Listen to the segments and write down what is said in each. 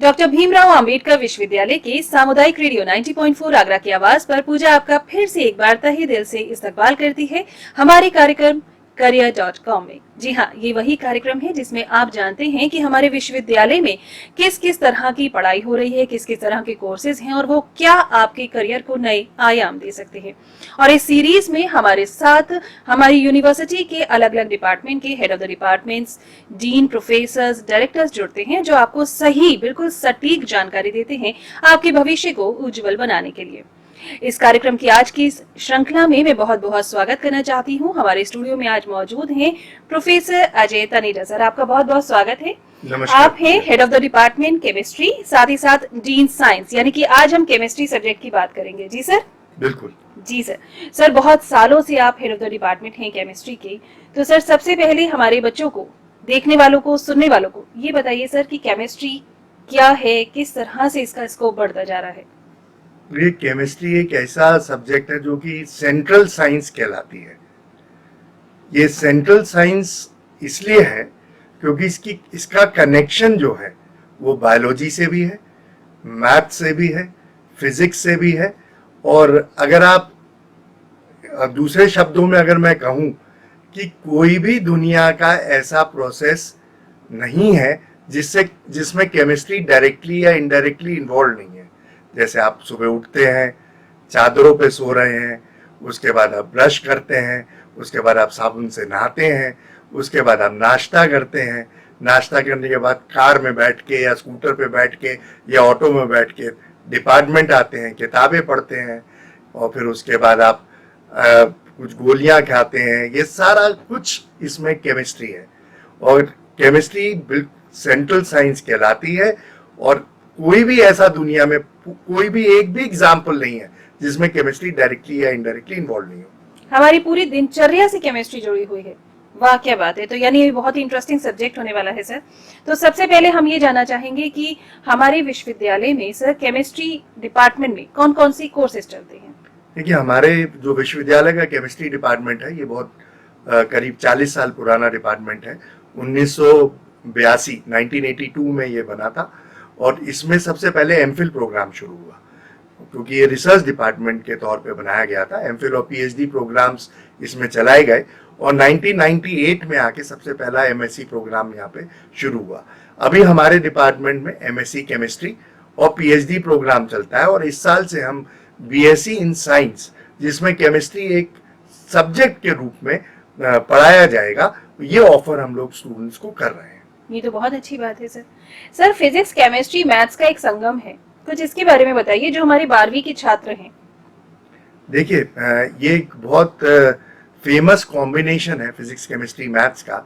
Doctor Bhimrao Ambedkar विश्वविद्यालय के सामुदायिक रेडियो 90.4 आगरा की आवाज पर पूजा आपका फिर से एक बार तहे दिल से इस्तकबाल करती है हमारे कार्यक्रम career.com में। जी हाँ, ये वही कार्यक्रम है जिसमें आप जानते हैं कि हमारे विश्वविद्यालय में किस किस तरह की पढ़ाई हो रही है, किस किस तरह के कोर्सेज हैं और वो क्या आपके करियर को नए आयाम दे सकते हैं। और इस सीरीज में हमारे साथ हमारी यूनिवर्सिटी के अलग अलग डिपार्टमेंट के head of the departments, dean, professors, directors जुड़ते हैं जो आपको सही, बिल्कुल सटीक जानकारी देते हैं आपके भविष्य को उज्जवल बनाने के लिए। इस कार्यक्रम की आज की श्रृंखला में मैं बहुत बहुत स्वागत करना चाहती हूँ। हमारे स्टूडियो में आज मौजूद हैं प्रोफेसर अजय तनेजा सर। आपका बहुत बहुत स्वागत है। आप हैं head of the department chemistry, साथ ही साथ डीन साइंस, यानी कि आज हम केमिस्ट्री सब्जेक्ट की बात करेंगे। जी सर। बिल्कुल जी सर। सर, बहुत सालों से आप हेड ऑफ द डिपार्टमेंट हैं केमिस्ट्री के, तो सर सबसे पहले हमारे बच्चों को, देखने वालों को, सुनने वालों को ये बताइए सर कि केमिस्ट्री क्या है, किस तरह से इसका स्कोप बढ़ता जा रहा है। ये केमिस्ट्री एक ऐसा सब्जेक्ट है जो कि सेंट्रल साइंस कहलाती है। ये सेंट्रल साइंस इसलिए है क्योंकि इसका कनेक्शन जो है वो बायोलॉजी से भी है, मैथ से भी है, फिजिक्स से भी है। और अगर आप दूसरे शब्दों में अगर मैं कहूँ कि कोई भी दुनिया का ऐसा प्रोसेस नहीं है जिसमें केमिस्ट्री डायरेक्टली या इनडायरेक्टली इन्वॉल्व नहीं है। जैसे आप सुबह उठते हैं, चादरों पे सो रहे हैं, उसके बाद आप ब्रश करते हैं, उसके बाद आप साबुन से नहाते हैं, उसके बाद आप नाश्ता करते हैं, नाश्ता करने के बाद कार में बैठ के या स्कूटर पे बैठ के या ऑटो में बैठ के डिपार्टमेंट आते हैं, किताबें पढ़ते हैं और फिर उसके बाद आप कुछ गोलियां खाते हैं। ये सारा कुछ इसमें केमिस्ट्री है और केमिस्ट्री सेंट्रल साइंस कहलाती है। और कोई भी ऐसा दुनिया में कोई भी एक भी एग्जाम्पल नहीं है जिसमें केमिस्ट्री डायरेक्टली या इनडायरेक्टली इन्वॉल्व नहीं हो। हमारी पूरी दिनचर्या से केमिस्ट्री जुड़ी हुई है। वाह, क्या बात है। तो यानी ये बहुत ही इंटरेस्टिंग सब्जेक्ट होने वाला है सर। तो सबसे पहले हम ये जानना चाहेंगे कि हमारे विश्वविद्यालय में सर केमिस्ट्री डिपार्टमेंट में कौन कौन सी कोर्सेज चलते हैं। देखिए, हमारे जो विश्वविद्यालय का केमिस्ट्री डिपार्टमेंट है ये बहुत करीब 40 साल पुराना डिपार्टमेंट है। 1982 में ये बना था और इसमें सबसे पहले एमफिल प्रोग्राम शुरू हुआ क्योंकि ये रिसर्च डिपार्टमेंट के तौर पे बनाया गया था। एमफिल और पीएचडी प्रोग्राम्स इसमें चलाए गए और 1998 में आके सबसे पहला एमएससी प्रोग्राम यहाँ पे शुरू हुआ। अभी हमारे डिपार्टमेंट में एमएससी केमिस्ट्री और पीएचडी प्रोग्राम चलता है और इस साल से हम बीएससी इन साइंस, जिसमें केमिस्ट्री एक सब्जेक्ट के रूप में पढ़ाया जाएगा, ये ऑफर हम लोग स्टूडेंट्स को कर रहे हैं। ये तो बहुत अच्छी बात है sir. Sir, physics, chemistry, maths का एक संगम है, कुछ इसके बारे में बताइए जो हमारे 12वीं के छात्र हैं। देखिए, ये एक बहुत फेमस कॉम्बिनेशन है फिजिक्स, केमिस्ट्री, मैथ्स का,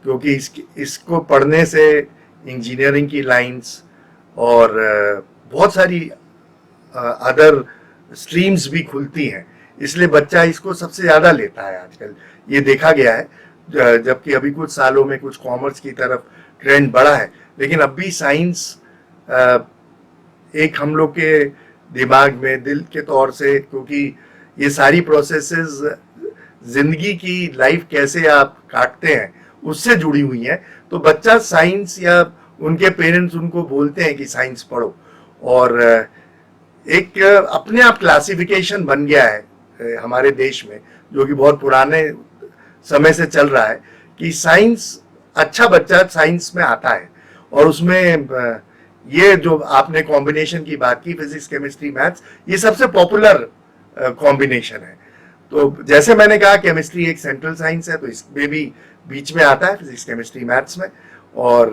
क्योंकि इसको पढ़ने से इंजीनियरिंग की लाइंस और बहुत सारी अदर स्ट्रीम्स भी खुलती हैं, इसलिए बच्चा इसको सबसे ज़्यादा लेता है आजकल। ये देखा गया है, जबकि अभी कुछ सालों में कुछ कॉमर्स की तरफ ट्रेंड बढ़ा है, लेकिन अब भी साइंस एक हम लोग के दिमाग में दिल के तौर से, क्योंकि ये सारी प्रोसेसेस जिंदगी की लाइफ कैसे आप काटते हैं उससे जुड़ी हुई हैं। तो बच्चा साइंस, या उनके पेरेंट्स उनको बोलते हैं कि साइंस पढ़ो, और एक अपने आप क्लासिफिकेशन बन गया है हमारे देश में, जो कि बहुत पुराने समय से चल रहा है कि साइंस, अच्छा बच्चा साइंस में आता है और उसमें ये जो आपने कॉम्बिनेशन की बात की, फिजिक्स, केमिस्ट्री, मैथ्स, ये सबसे पॉपुलर कॉम्बिनेशन है। तो जैसे मैंने कहा, केमिस्ट्री एक सेंट्रल साइंस है तो इसमें भी बीच में आता है फिजिक्स, केमिस्ट्री, मैथ्स में। और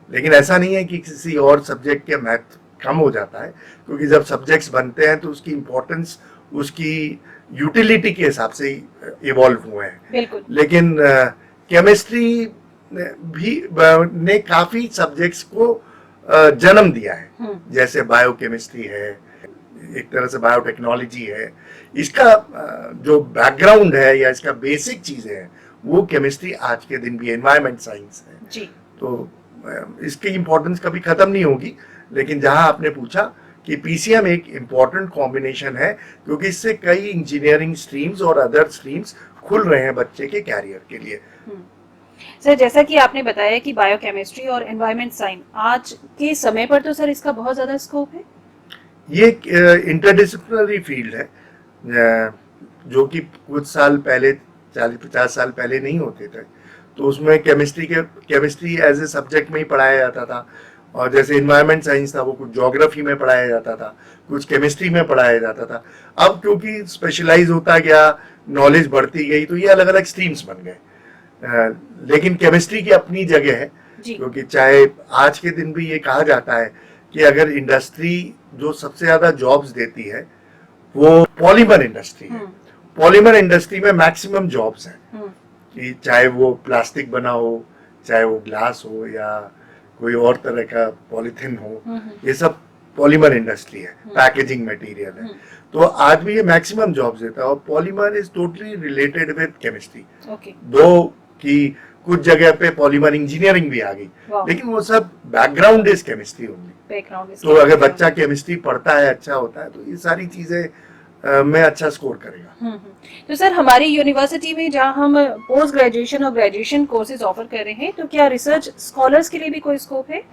लेकिन ऐसा नहीं है कि किसी और सब्जेक्ट के मैथ कम हो जाता है, क्योंकि जब सब्जेक्ट्स बनते हैं तो उसकी इम्पोर्टेंस, उसकी यूटिलिटी के हिसाब से इवॉल्व हुए हैं। लेकिन केमिस्ट्री भी ने काफी सब्जेक्ट्स को जन्म दिया है, जैसे बायोकेमिस्ट्री है, एक तरह से बायोटेक्नोलॉजी है। इसका जो बैकग्राउंड है या इसका बेसिक चीजें हैं वो केमिस्ट्री आज के दिन भी, एनवायरमेंट साइंस है जी। तो इसकी इम्पोर्टेंस कभी खत्म नहीं होगी। लेकिन जहां आपने पूछा कि पीसीएम एक इम्पॉर्टेंट कॉम्बिनेशन है, क्योंकि इससे कई इंजीनियरिंग स्ट्रीम्स और अदर स्ट्रीम्स खुल रहे हैं बच्चे के कैरियर के लिए। सर जैसा कि आपने बताया कि बायोकेमिस्ट्री और एनवायरमेंट साइंस आज के समय पर तो सर इसका बहुत ज़्यादा स्कोप है। ये एक इंटरडिसिप्लिनरी फील्ड है, जो कि कुछ साल पहले 40-50 साल पहले नहीं होते थे। तो उसमें केमिस्ट्री एज ए सब्जेक्ट में ही पढ़ाया जाता था, और जैसे इन्वायरमेंट साइंस था वो कुछ ज्योग्राफी में पढ़ाया जाता था, कुछ केमिस्ट्री में पढ़ाया जाता था। अब क्योंकि स्पेशलाइज होता गया, नॉलेज बढ़ती गई, तो ये अलग अलग स्ट्रीम्स बन गए। लेकिन केमिस्ट्री की अपनी जगह है, क्योंकि चाहे आज के दिन भी ये कहा जाता है कि अगर इंडस्ट्री जो सबसे ज्यादा जॉब्स देती है वो पॉलीमर इंडस्ट्री है। पॉलीमर इंडस्ट्री में मैक्सिमम जॉब्स हैं, कि चाहे वो प्लास्टिक बना हो, चाहे वो ग्लास हो, या कोई और तरह का पॉलीथिन हो, ये सब पॉलीमर इंडस्ट्री है, पैकेजिंग मटेरियल है। तो आज भी ये मैक्सिमम जॉब्स देता है, और polymer is totally related with chemistry. दो कि कुछ जगह पे पॉलीमर इंजीनियरिंग भी आ गई, लेकिन वो सब बैकग्राउंड इज केमिस्ट्री ओनली। तो अगर बच्चा केमिस्ट्री पढ़ता है, अच्छा होता है, तो ये सारी चीजें में अच्छा स्कोर करेगा। तो सर हमारी यूनिवर्सिटी में जहाँ हम पोस्ट ग्रेजुएशन और ग्रेजुएशन कोर्सेज ऑफर कर रहे हैं, तो क्या रिसर्च स्कॉलर्स के लिए भी कोई स्कोप है?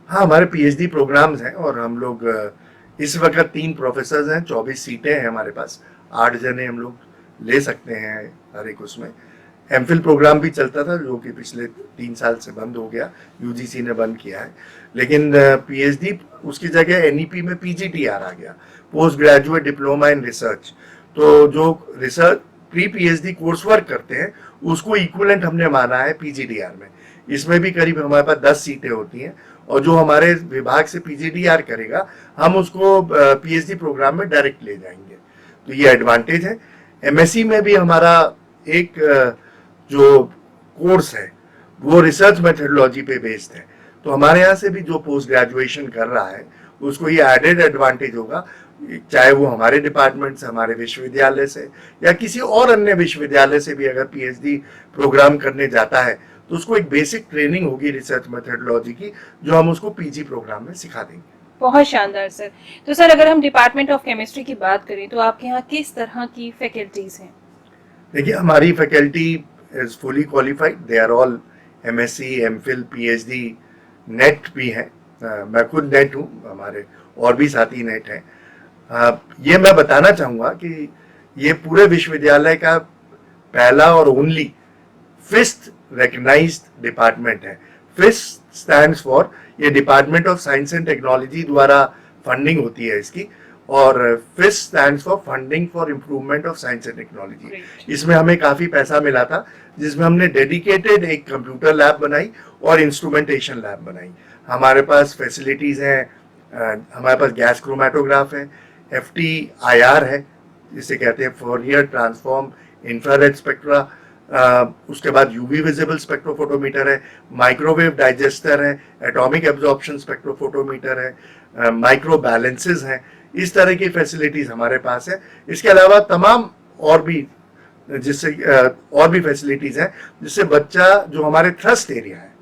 हाँ, हमारे पीएचडी प्रोग्राम्स हैं, और हम लोग इस वक्त 3 प्रोफेसर हैं, 24 सीटें हैं हमारे पास, 8 जने हम लोग ले सकते हैं हर एक उसमें। एमफिल प्रोग्राम भी चलता था, जो कि पिछले 3 साल से बंद हो गया, यूजीसी ने बंद किया है। लेकिन पीएचडी उसकी जगह एनईपी में पीजीटीआर आ गया, post graduate diploma in research. तो जो research pre PhD course work करते हैं उसको इक्विवेलेंट हमने माना है पीजीडीआर में। इसमें भी करीब हमारे पास 10 सीटें होती हैं, और जो हमारे विभाग से पीजीडीआर करेगा हम उसको पीएचडी प्रोग्राम में डायरेक्ट ले जाएंगे। तो ये एडवांटेज है। एमएससी में भी हमारा एक जो कोर्स है वो रिसर्च मेथोडोलॉजी पे बेस्ड है। तो हमारे यहाँ से भी जो पोस्ट ग्रेजुएशन कर रहा है उसको ये एडेड एडवांटेज होगा, चाहे वो हमारे डिपार्टमेंट से, हमारे विश्वविद्यालय से, या किसी और अन्य विश्वविद्यालय से भी अगर पीएचडी प्रोग्राम करने जाता है तो उसको एक बेसिक ट्रेनिंग होगी रिसर्च मेथोडोलॉजी की, जो हम उसको पीजी प्रोग्राम में सिखा देंगे। बहुत शानदार सर। तो सर अगर हम डिपार्टमेंट ऑफ केमिस्ट्री की बात करें तो आपके यहाँ किस तरह की फैकल्टीज हैं? देखिए, हमारी faculty is fully qualified, they are all MSc, MPhil, PhD, NET भी हैं। मैं खुद नेट हूँ, हमारे और भी साथी नेट हैं। ये मैं बताना चाहूँगा कि ये पूरे विश्वविद्यालय का पहला और ओनली फिस्ट रिकग्नाइज्ड डिपार्टमेंट है। फिस्ट स्टैंड्स फॉर, ये department of science and technology द्वारा फंडिंग होती है इसकी, और FIST stands for funding for improvement of science and technology. इसमें हमें काफी पैसा मिला था, जिसमें हमने डेडिकेटेड एक कंप्यूटर लैब बनाई और इंस्ट्रूमेंटेशन लैब बनाई। हमारे पास फैसिलिटीज हैं, हमारे पास गैस क्रोमेटोग्राफ है, FTIR है, जिसे कहते हैं फोरियर ट्रांसफॉर्म इंफ्रारेड स्पेक्ट्रा, उसके बाद यूवी विजिबल स्पेक्ट्रोफोटोमीटर है, माइक्रोवेव डाइजेस्टर है, एटॉमिक एब्जॉर्प्शन स्पेक्ट्रोफोटोमीटर है, माइक्रो बैलेंसेस हैं। इस तरह की फैसिलिटीज हमारे पास है। इसके अलावा तमाम और भी फैसिलिटीज हैं, जिससे बच्चा, जो हमारे थ्रस्ट एरिया है,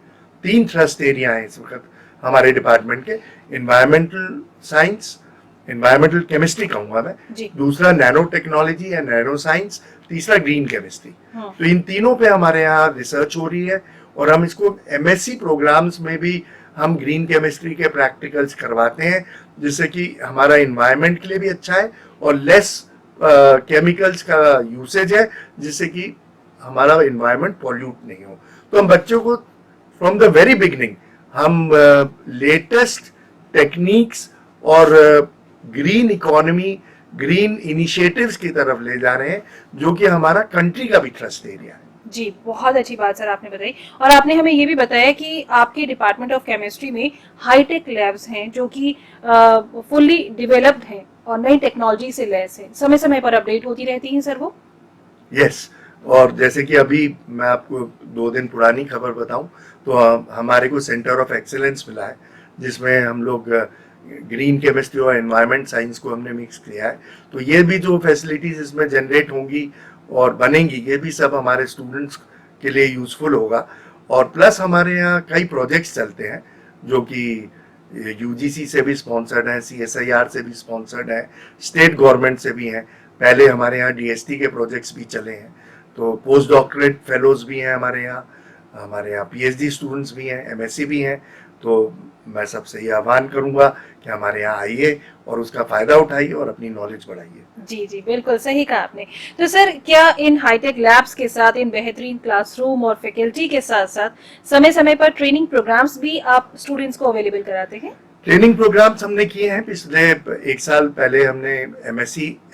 3 थ्रस्ट एरिया है इस वक्त हमारे डिपार्टमेंट के, इन्वायरमेंटल साइंस, इन्वायरमेंटल केमिस्ट्री कहूंगा मैं, दूसरा नैनो टेक्नोलॉजी या नैनो साइंस, तीसरा ग्रीन केमिस्ट्री। तो इन तीनों पे हमारे यहाँ रिसर्च हो रही है, और हम इसको एमएससी प्रोग्राम्स में भी हम ग्रीन केमिस्ट्री के प्रैक्टिकल्स करवाते हैं, जिससे कि हमारा इन्वायरमेंट के लिए भी अच्छा है और लेस केमिकल्स का यूसेज है, जिससे कि हमारा इन्वायरमेंट पॉल्यूट नहीं हो। तो हम बच्चों को फ्रॉम द वेरी बिगिनिंग हम लेटेस्ट टेक्निक्स और ग्रीन इकोनॉमी, ग्रीन इनिशिएटिव्स की तरफ ले जा रहे हैं, जो कि हमारा कंट्री का भी ट्रस्ट एरिया है। जी, बहुत अच्छी बात सर आपने बताई। और आपने हमें ये भी बताया कि आपके डिपार्टमेंट ऑफ केमिस्ट्री में हाईटेक लैब्स हैं जो कि फुल्ली डेवलप्ड हैं और नई टेक्नोलॉजी से लैस है, समय समय पर अपडेट होती रहती हैं सर वो? यस, और जैसे कि अभी मैं आपको 2 दिन पुरानी खबर बताऊं, तो हमारे को सेंटर ऑफ एक्सीलेंस मिला है, जिसमें हम लोग ग्रीन केमिस्ट्री और एनवायरनमेंट साइंस को हमने मिक्स किया है। तो ये भी जो फैसिलिटीज इसमें जनरेट होंगी और बनेंगी, ये भी सब हमारे स्टूडेंट्स के लिए यूजफुल होगा। और प्लस हमारे यहाँ कई प्रोजेक्ट्स चलते हैं, जो कि यूजीसी से भी स्पॉन्सर्ड हैं, CSIR से भी स्पॉन्सर्ड हैं, स्टेट गवर्नमेंट से भी हैं। पहले हमारे यहाँ DST के प्रोजेक्ट्स भी चले हैं। तो पोस्ट डॉक्टरेट फेलोज भी हैं हमारे यहाँ, हमारे यहाँ पीएचडी स्टूडेंट्स भी हैं, एमएससी भी हैं। तो मैं सबसे ये आह्वान करूंगा कि हमारे यहाँ आइए और उसका फायदा उठाइए और अपनी नॉलेज बढ़ाइए। जी जी, बिल्कुल सही कहा आपने। तो सर, क्या इन हाईटेक लैब्स के साथ, इन बेहतरीन क्लासरूम और फैकल्टी के साथ साथ समय समय पर ट्रेनिंग प्रोग्राम्स भी आप स्टूडेंट्स को अवेलेबल कराते हैं? ट्रेनिंग प्रोग्राम्स हमने किए हैं। पिछले 1 साल पहले हमने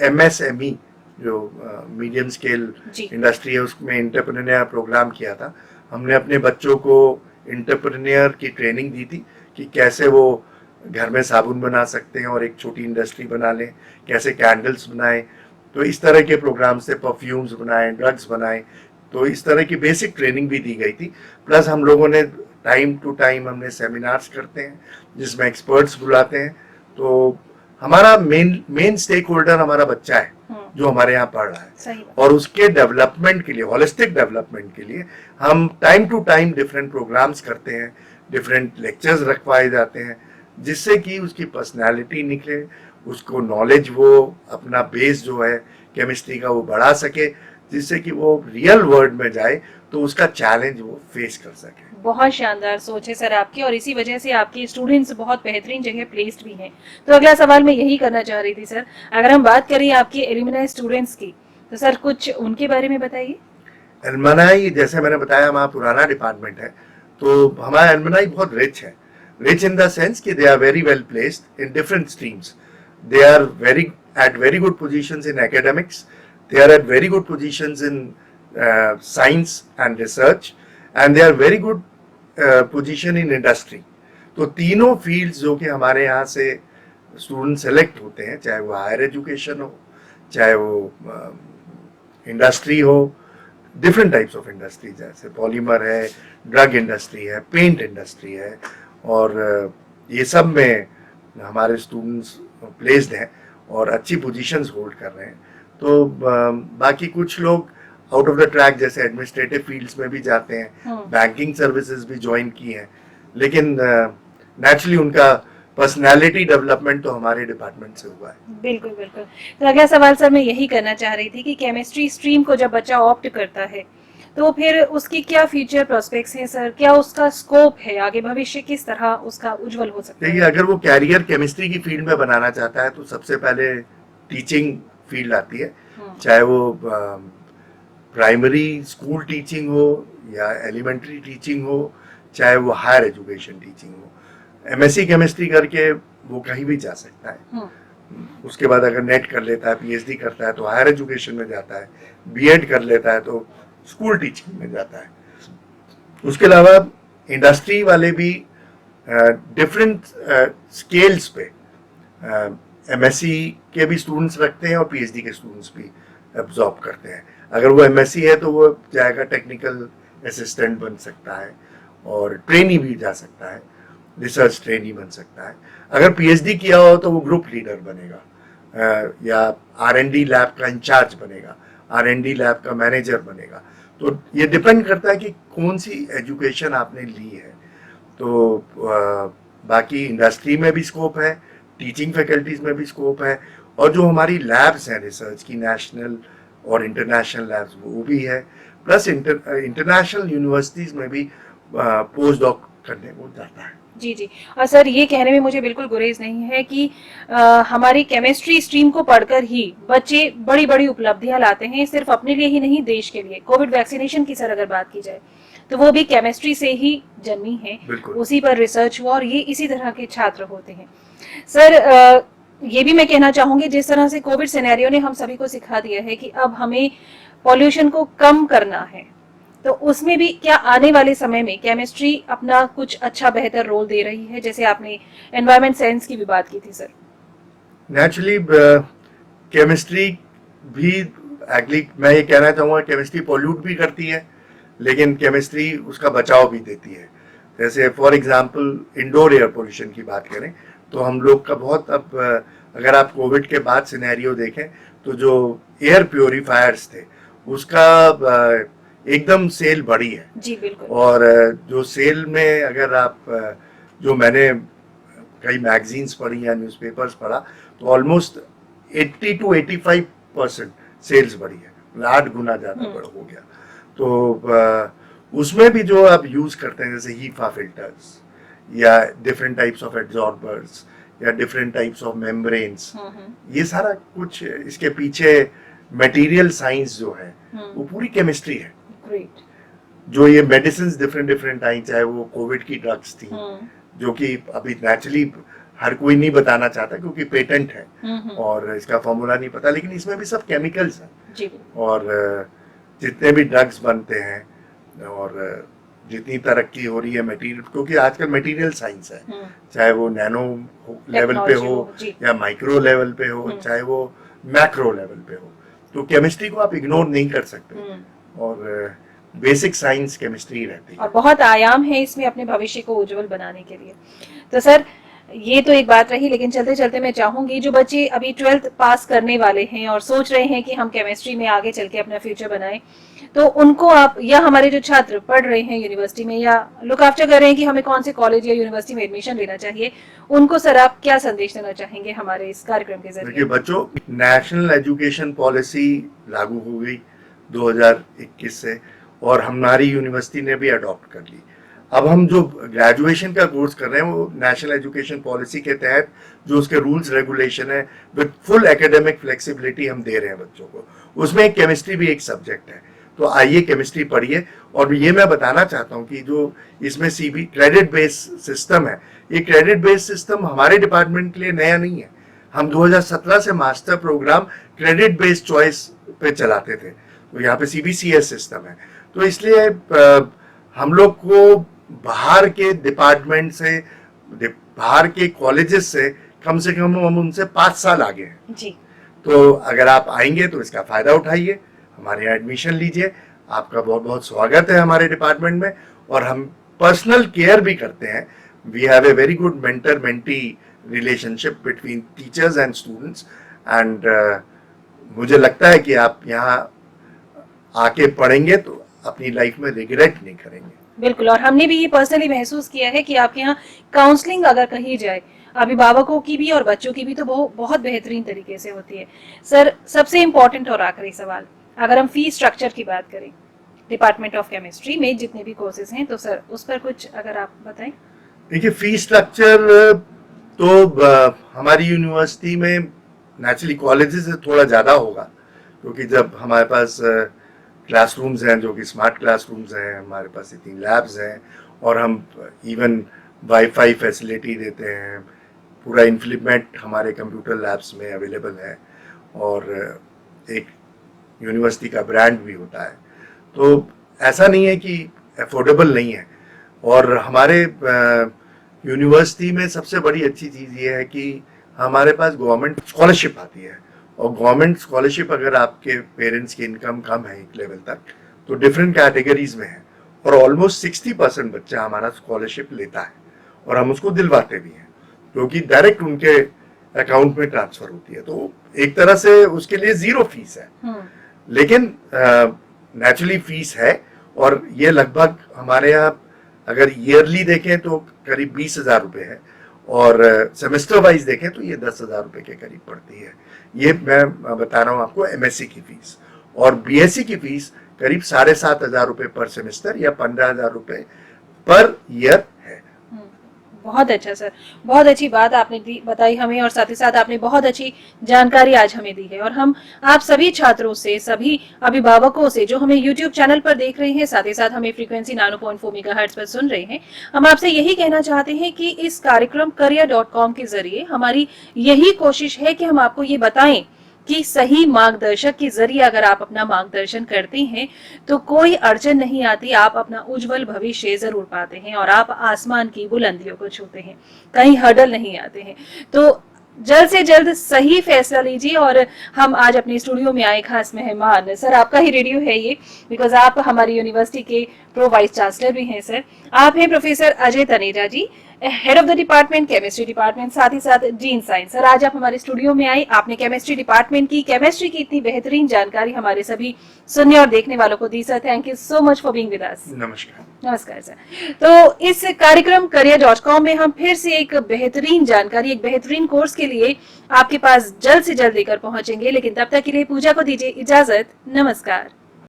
एमएसएमई जो मीडियम स्केल जी। इंडस्ट्री है उसमें एंटरप्रेन्योर प्रोग्राम किया था। हमने अपने बच्चों को एंटरप्रेन्योर की ट्रेनिंग दी थी कि कैसे वो घर में साबुन बना सकते हैं और एक छोटी इंडस्ट्री बना लें, कैसे कैंडल्स बनाएं। तो इस तरह के प्रोग्राम से परफ्यूम्स बनाएं, ड्रग्स बनाएं। तो इस तरह की बेसिक ट्रेनिंग भी दी गई थी। प्लस हम लोगों ने टाइम टू टाइम हमने सेमिनार्स करते हैं जिसमें एक्सपर्ट्स बुलाते हैं। तो हमारा मेन स्टेक होल्डर हमारा बच्चा है जो हमारे यहाँ पढ़ रहा है। सही बात। और उसके डेवलपमेंट के लिए, होलिस्टिक डेवलपमेंट के लिए हम time to time different programmes करते हैं, डिफरेंट लेक्चर्स रखवाए जाते हैं जिससे कि उसकी पर्सनालिटी निकले, उसको नॉलेज, वो अपना बेस जो है केमिस्ट्री का वो बढ़ा सके, जिससे कि वो रियल वर्ल्ड में जाए तो उसका चैलेंज वो फेस कर सके। बहुत शानदार सोच है सर आपकी, और इसी वजह से आपके स्टूडेंट्स बहुत बेहतरीन जगह प्लेस्ड भी हैं। तो अगला सवाल मैं यही करना चाह रही थी सर, अगर हम बात करें आपके एलुमनाई स्टूडेंट्स की, तो सर कुछ उनके बारे में बताइए। एलुमनाई, जैसे मैंने बताया, हमारा पुराना डिपार्टमेंट है, तो हमारा एलुमनाई बहुत रिच है। रिच इन द सेंस कि they are very well placed in different streams. They are very good positions in academics, they are at very good positions in science and research, and they are very good position in industry. तो तीनों fields जो कि हमारे यहाँ से student select होते हैं, चाहे वो हायर एजुकेशन हो, चाहे वो इंडस्ट्री हो, डिफरेंट टाइप्स ऑफ इंडस्ट्री, जैसे पॉलीमर है, ड्रग इंडस्ट्री है, पेंट इंडस्ट्री है, और ये सब में हमारे स्टूडेंट्स प्लेस्ड हैं और अच्छी पोजीशंस होल्ड कर रहे हैं। तो बाकी कुछ लोग आउट ऑफ द ट्रैक जैसे एडमिनिस्ट्रेटिव फील्ड्स में भी जाते हैं, बैंकिंग सर्विसेज भी ज्वाइन की हैं, लेकिन नेचुरली उनका पर्सनालिटी डेवलपमेंट तो हमारे डिपार्टमेंट से हुआ है। बिल्कुल बिल्कुल। तो अगला सवाल सर मैं यही करना चाह रही थी कि केमिस्ट्री स्ट्रीम को जब बच्चा ऑप्ट करता है तो फिर उसकी क्या फ्यूचर प्रोस्पेक्ट्स हैं सर, क्या उसका स्कोप है आगे, भविष्य किस तरह उसका उज्जवल हो सकता है? देखिए, अगर वो कैरियर केमिस्ट्री की फील्ड में बनाना चाहता है तो सबसे पहले टीचिंग फील्ड आती है, चाहे वो प्राइमरी स्कूल टीचिंग हो या एलिमेंट्री टीचिंग हो, चाहे वो हायर एजुकेशन टीचिंग हो। एमएससी केमिस्ट्री करके वो कहीं भी जा सकता है। उसके बाद अगर नेट कर लेता है, पीएचडी करता है तो हायर एजुकेशन में जाता है, बीएड कर लेता है तो स्कूल टीचिंग में जाता है। उसके अलावा इंडस्ट्री वाले भी डिफरेंट स्केल्स पे एमएससी के भी स्टूडेंट्स रखते हैं और पीएचडी के स्टूडेंट्स भी एब्जॉर्ब करते हैं। अगर वो एमएससी है तो वो जाएगा टेक्निकल असिस्टेंट बन सकता है और ट्रेनी भी जा सकता है, रिसर्च ट्रेनी बन सकता है। अगर पीएचडी किया हो तो वो ग्रुप लीडर बनेगा या आरएनडी लैब का इंचार्ज बनेगा, आरएनडी लैब का मैनेजर बनेगा। तो ये डिपेंड करता है कि कौन सी एजुकेशन आपने ली है। तो बाकी इंडस्ट्री में भी स्कोप है, टीचिंग फैकल्टीज में भी स्कोप है, और जो हमारी लैब्स हैं रिसर्च की, नेशनल और इंटरनेशनल लैब्स, वो भी है। प्लस इंटरनेशनल यूनिवर्सिटीज में भी पोस्ट डॉक करने को जाता है। जी जी। और सर ये कहने में मुझे बिल्कुल गुरेज नहीं है कि हमारी केमिस्ट्री स्ट्रीम को पढ़कर ही बच्चे बड़ी बड़ी उपलब्धियां लाते हैं, सिर्फ अपने लिए ही नहीं, देश के लिए। कोविड वैक्सीनेशन की सर अगर बात की जाए तो वो भी केमिस्ट्री से ही जन्मी है, उसी पर रिसर्च हुआ, और ये इसी तरह के छात्र होते हैं। सर ये भी मैं कहना चाहूंगी, जिस तरह से कोविड सिनेरियो ने हम सभी को सिखा दिया है कि अब हमें पॉल्यूशन को कम करना है, तो उसमें भी क्या आने वाले समय में केमिस्ट्री अपना कुछ अच्छा बेहतर रोल दे रही है? जैसे आपने एनवायरमेंट साइंस की भी बात की थी सर। नेचुरली केमिस्ट्री भी, एक्चुअली मैं ये कहना चाहूँगा, केमिस्ट्री पोल्यूट भी करती है लेकिन केमिस्ट्री उसका बचाव भी देती है। जैसे for example indoor air pollution की बात करें तो हम लोग का बहुत, अब अगर आप कोविड के बाद सिनेरियो देखें तो जो एयर प्योरीफायर्स थे उसका एकदम सेल बढ़ी है। जी बिल्कुल। और जो सेल में अगर आप, जो मैंने कई मैगजीन्स पढ़ी या न्यूज़पेपर्स पढ़ा, तो ऑलमोस्ट 80 to 85% सेल्स बढ़ी है, 8 गुना ज़्यादा बढ़ हो गया। तो उसमें भी जो आप यूज करते हैं जैसे हीफा फिल्टर्स या डिफरेंट टाइप्स ऑफ एब्जॉर्बर्स या डिफरेंट टाइप्स ऑफ मेम्ब्रेन्स, ये सारा कुछ इसके पीछे मटेरियल साइंस जो है वो पूरी केमिस्ट्री है। ग्रेट। जो ये मेडिसिन डिफरेंट डिफरेंट आई, चाहे वो कोविड की ड्रग्स थी जो कि अभी नेचुरली हर कोई नहीं बताना चाहता क्योंकि पेटेंट है और इसका फॉर्मूला नहीं पता, लेकिन इसमें भी सब केमिकल्स हैं। और जितने भी ड्रग्स बनते हैं और जितनी तरक्की हो रही है मटेरियल, क्योंकि आजकल मटेरियल साइंस है, चाहे वो नैनो लेवल पे हो या माइक्रो लेवल पे हो, चाहे वो मैक्रो लेवल पे हो, तो केमिस्ट्री को आप इग्नोर नहीं कर सकते। और बेसिक साइंस केमिस्ट्री रहती है और बहुत आयाम है इसमें अपने भविष्य को उज्जवल बनाने के लिए। तो सर ये तो एक बात रही, लेकिन चलते चलते मैं चाहूंगी जो बच्चे अभी 12th पास करने वाले हैं और सोच रहे हैं कि हम केमिस्ट्री में आगे चल के अपना फ्यूचर बनाएं, तो उनको आप या हमारे जो छात्र पढ़ रहे हैं यूनिवर्सिटी में या लुक आफ्टर कर रहे हैं कि हमें कौन से कॉलेज या यूनिवर्सिटी में एडमिशन लेना चाहिए, उनको सर आप क्या संदेश देना चाहेंगे हमारे इस कार्यक्रम के जरिए? देखिए बच्चों, नेशनल एजुकेशन पॉलिसी लागू हो गई 2021 से और हमारी यूनिवर्सिटी ने भी अडॉप्ट कर ली। अब हम जो ग्रेजुएशन का कोर्स कर रहे हैं वो नेशनल एजुकेशन पॉलिसी के तहत जो उसके रूल्स रेगुलेशन है विद फुल एकेडमिक फ्लेक्सिबिलिटी हम दे रहे हैं बच्चों को। उसमें केमिस्ट्री भी एक सब्जेक्ट है, तो आइए केमिस्ट्री पढ़िए। और ये मैं बताना चाहता हूँ कि जो इसमें सीबी क्रेडिट बेस्ड सिस्टम है, ये क्रेडिट बेस्ड सिस्टम हमारे डिपार्टमेंट के लिए नया नहीं है। हम 2017 से master programme credit based choice पे चलाते थे, तो यहाँ पे CBCS सिस्टम है। तो इसलिए हम लोग को बाहर के डिपार्टमेंट से, बाहर के कॉलेजेस से कम हम उनसे 5 साल आगे हैं जी। तो अगर आप आएंगे तो इसका फायदा उठाइए, हमारे यहाँ एडमिशन लीजिए। आपका बहुत बहुत स्वागत है हमारे डिपार्टमेंट में, और हम पर्सनल केयर भी करते हैं। We have a very good mentor mentee relationship between teachers and students, एंड मुझे लगता है कि आप यहाँ आके पढ़ेंगे तो अपनी लाइफ में रिग्रेट नहीं करेंगे। बिल्कुल, और हमने भी ये पर्सनली महसूस किया है कि आपके यहाँ काउंसलिंग अगर कही जाए अभिभावकों की भी और बच्चों की भी तो बहुत बेहतरीन तरीके से होती है। सर सबसे इम्पोर्टेंट और आखिरी सवाल, अगर हम फीस स्ट्रक्चर की बात करें डिपार्टमेंट ऑफ केमिस्ट्री में जितने भी कोर्सेज हैं, तो सर उस पर कुछ अगर आप बताएं। देखिए फीस स्ट्रक्चर तो हमारी यूनिवर्सिटी में नेचुरली कॉलेजेस से थोड़ा ज़्यादा होगा, क्योंकि जब हमारे पास क्लासरूम्स हैं जो कि स्मार्ट क्लासरूम्स हैं, हमारे पास इतनी लैब्स हैं और हम इवन वाईफाई फैसिलिटी देते हैं, पूरा इम्प्लीमेंट हमारे कंप्यूटर लैब्स में अवेलेबल है और एक यूनिवर्सिटी का ब्रांड भी होता है। तो ऐसा नहीं है कि अफोर्डेबल नहीं है। और हमारे यूनिवर्सिटी में सबसे बड़ी अच्छी चीज़ ये है कि हमारे पास गवर्नमेंट स्कॉलरशिप आती है, और गवर्नमेंट स्कॉलरशिप अगर आपके पेरेंट्स की इनकम कम है एक लेवल तक तो डिफरेंट कैटेगरीज में है, और ऑलमोस्ट 60% बच्चा हमारा स्कॉलरशिप लेता है और हम उसको दिलवाते भी हैं, क्योंकि डायरेक्ट उनके अकाउंट में ट्रांसफर होती है। तो एक तरह से उसके लिए 0 फीस है, लेकिन नेचुरली फीस है। और ये लगभग हमारे यहाँ अगर ईयरली देखें तो करीब 20,000 रुपये है, और सेमेस्टर वाइज देखें तो ये 10,000 रुपये के करीब पड़ती है। ये मैं बता रहा हूँ आपको MSc की फीस, और BSc की फीस करीब 7,500 रुपये पर सेमेस्टर या 15,000 रुपये पर ईयर है। बहुत अच्छा सर, बहुत अच्छी बात आपने बताई हमें, और साथ ही साथ आपने बहुत अच्छी जानकारी आज हमें दी है। और हम आप सभी छात्रों से, सभी अभिभावकों से जो हमें YouTube चैनल पर देख रहे हैं, साथ ही साथ हमें फ्रीक्वेंसी 9.4 मेगाहर्ट्ज पर सुन रहे हैं, हम आपसे यही कहना चाहते हैं कि इस कार्यक्रम career.com के जरिए हमारी यही कोशिश है कि हम आपको ये बताएं कि सही मार्गदर्शक के जरिए अगर आप अपना मार्गदर्शन करते हैं तो कोई अड़चन नहीं आती, आप अपना उज्जवल भविष्य जरूर पाते हैं और आप आसमान की बुलंदियों को छूते हैं, कहीं हर्डल नहीं आते हैं। तो जल्द से जल्द सही फैसला लीजिए। और हम आज अपने स्टूडियो में आए खास मेहमान, सर आपका ही रेडियो है ये, बिकॉज आप हमारी यूनिवर्सिटी के प्रो वाइस चांसलर भी हैं। सर आप हैं professor Ajay Taneja ji, head of the department chemistry department, साथ ही साथ जीन साइंस। सर आज आप हमारे स्टूडियो में आए, आपने केमिस्ट्री डिपार्टमेंट की केमिस्ट्री की इतनी बेहतरीन जानकारी हमारे सभी सुनने और देखने वालों को दी। Sir thank you so much for being with us. नमस्कार। नमस्कार सर। तो इस कार्यक्रम career.com में हम फिर से एक बेहतरीन जानकारी, एक बेहतरीन कोर्स के लिए आपके पास जल्द से जल्द लेकर पहुंचेंगे, लेकिन तब तक के लिए पूजा को दीजिए इजाजत। नमस्कार।